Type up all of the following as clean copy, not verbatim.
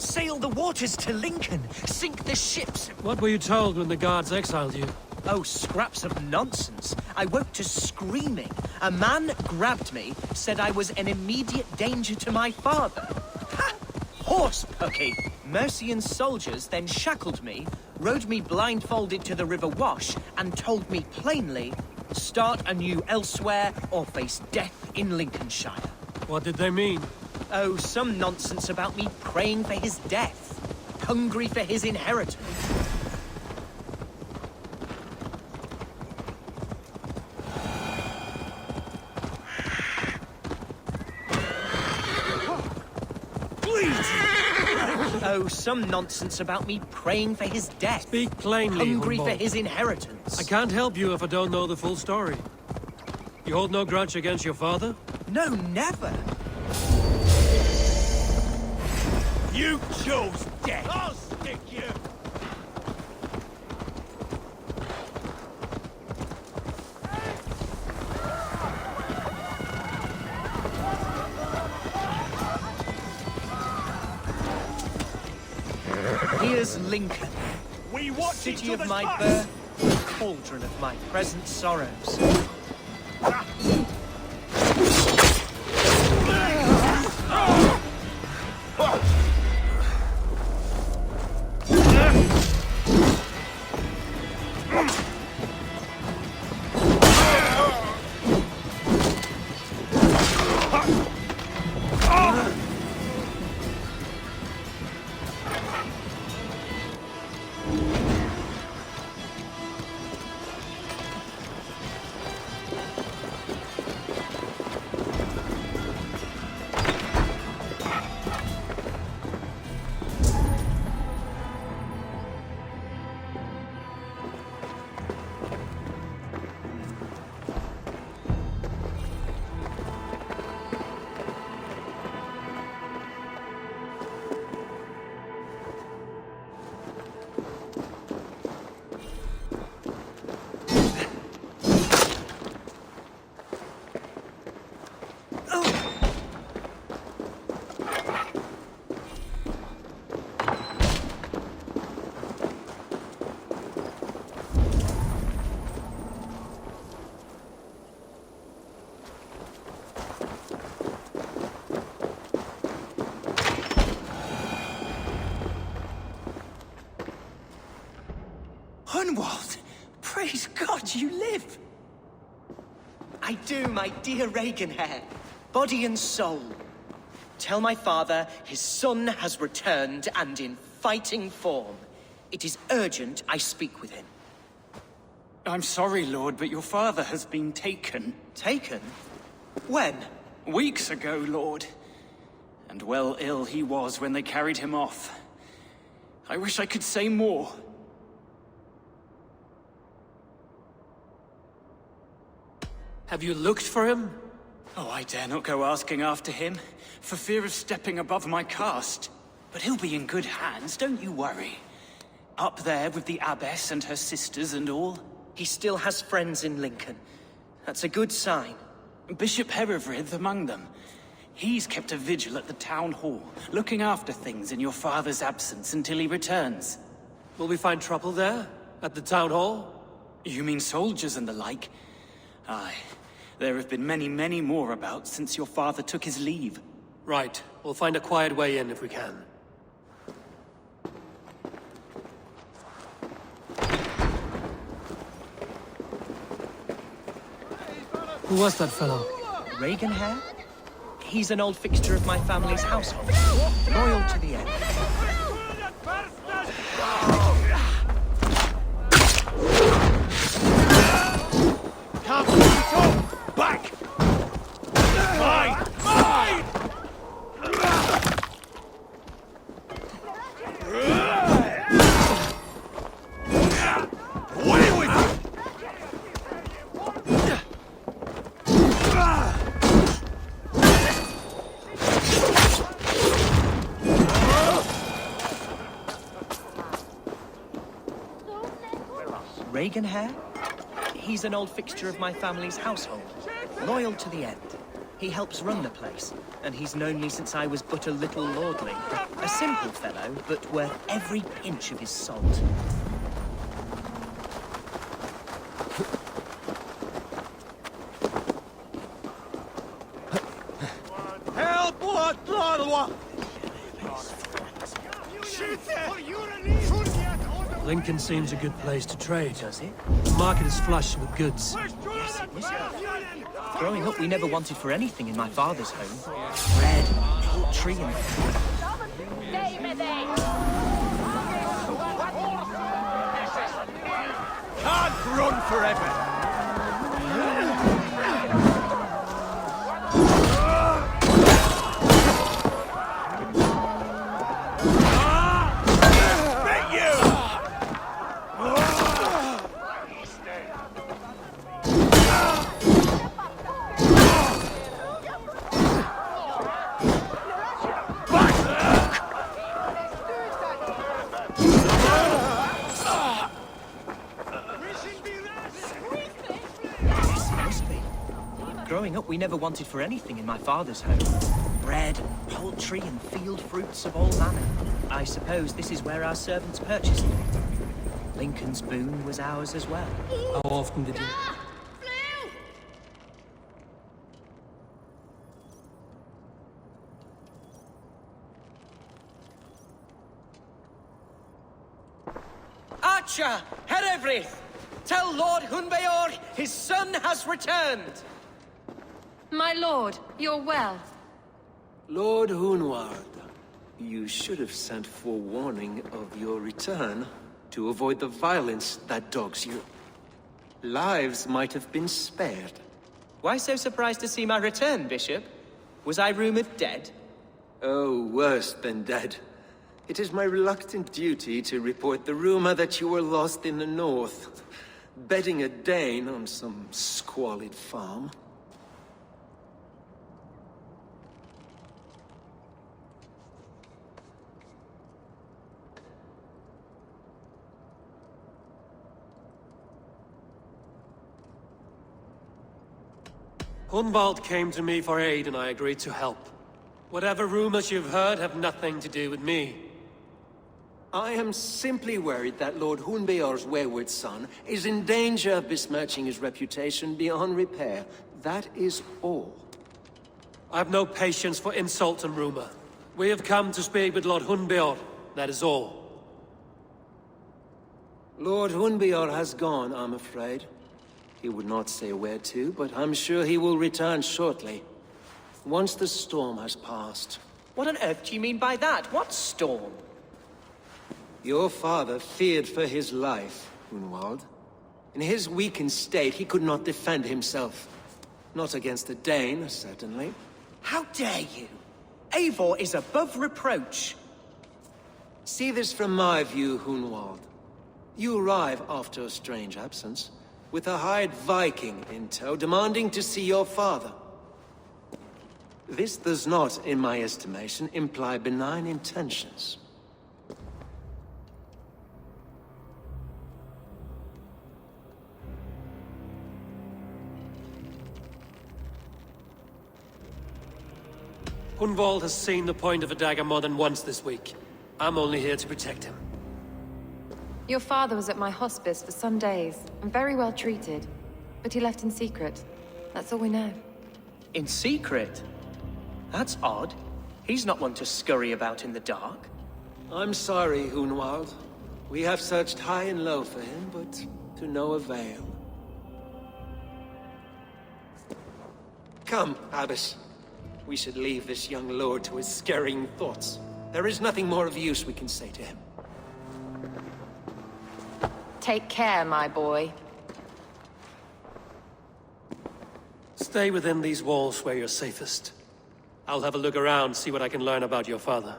Sail the waters to Lincoln, sink the ships. What were you told when the guards exiled you? Oh, scraps of nonsense. I woke to screaming. A man grabbed me, said I was an immediate danger to my father. Ha! Horse pucky. Mercian soldiers then shackled me, rode me blindfolded to the River Wash, and told me plainly, start anew elsewhere or face death in Lincolnshire. What did they mean? Oh, some nonsense about me praying for his death, hungry for his inheritance. Oh, some nonsense about me praying for his death. Speak plainly, hungry Humboldt. for his inheritance. I can't help you if I don't know the full story. You hold no grudge against your father? No, never. You chose death! I'll stick you! Here's Lincoln, We watch city each of other's my backs. birth, cauldron of my present sorrows. Hunwald, praise God you live. I do, my dear Reaganhair, body and soul. Tell my father his son has returned and in fighting form. It is urgent I speak with him. I'm sorry, Lord, but your father has been taken. Taken? When? Weeks ago, Lord. And well ill he was when they carried him off. I wish I could say more. Have you looked for him? Oh, I dare not go asking after him, for fear of stepping above my caste. But he'll be in good hands, don't you worry. Up there with the abbess and her sisters and all. He still has friends in Lincoln. That's a good sign. Bishop Herefrith among them. He's kept a vigil at the town hall, looking after things in your father's absence until he returns. Will we find trouble there? At the town hall? You mean soldiers and the like? Aye. There have been many, many more about since your father took his leave. Right. We'll find a quiet way in if we can. Who was that fellow? Reaganhair? He's an old fixture of my family's household. Loyal to the end. Back! Mine! Mine! Away with you! Reaganhair? He's an old fixture of my family's household. Loyal to the end. He helps run the place, and he's known me since I was but a little lordling. A simple fellow, but worth every pinch of his salt. Lincoln seems a good place to trade. Does it? The market is flush with goods. Yes, it must be. Growing up, we never wanted for anything in my father's home. Bread, poultry, and... Can't run forever. Growing up, we never wanted for anything in my father's home. Bread, poultry, and field fruits of all manner. I suppose this is where our servants purchased them. Lincoln's boon was ours as well. How often did you... Archer, Herewrith! Tell Lord Hunbeor his son has returned! My lord, you're well. Lord Hunward, you should have sent forewarning of your return to avoid the violence that dogs you. Lives might have been spared. Why so surprised to see my return, Bishop? Was I rumored dead? Oh, worse than dead. It is my reluctant duty to report the rumor that you were lost in the north, bedding a Dane on some squalid farm. Hunwald came to me for aid and I agreed to help. Whatever rumors you've heard have nothing to do with me. I am simply worried that Lord Hunbeor's wayward son is in danger of besmirching his reputation beyond repair. That is all. I have no patience for insult and rumor. We have come to speak with Lord Hunbeor, that is all. Lord Hunbeor has gone, I'm afraid. He would not say where to, but I'm sure he will return shortly. Once the storm has passed. What on earth do you mean by that? What storm? Your father feared for his life, Hunwald. In his weakened state, he could not defend himself. Not against a Dane, certainly. How dare you? Eivor is above reproach. See this from my view, Hunwald. You arrive after a strange absence, with a hired Viking in tow, demanding to see your father. This does not, in my estimation, imply benign intentions. Hunwald has seen the point of a dagger more than once this week. I'm only here to protect him. Your father was at my hospice for some days, and very well treated. But he left in secret. That's all we know. In secret? That's odd. He's not one to scurry about in the dark. I'm sorry, Hunwald. We have searched high and low for him, but to no avail. Come, Abbess. We should leave this young lord to his scurrying thoughts. There is nothing more of use we can say to him. Take care, my boy. Stay within these walls where you're safest. I'll have a look around, see what I can learn about your father.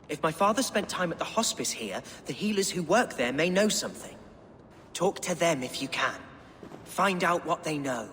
If my father spent time at the hospice here, the healers who work there may know something. Talk to them if you can. Find out what they know.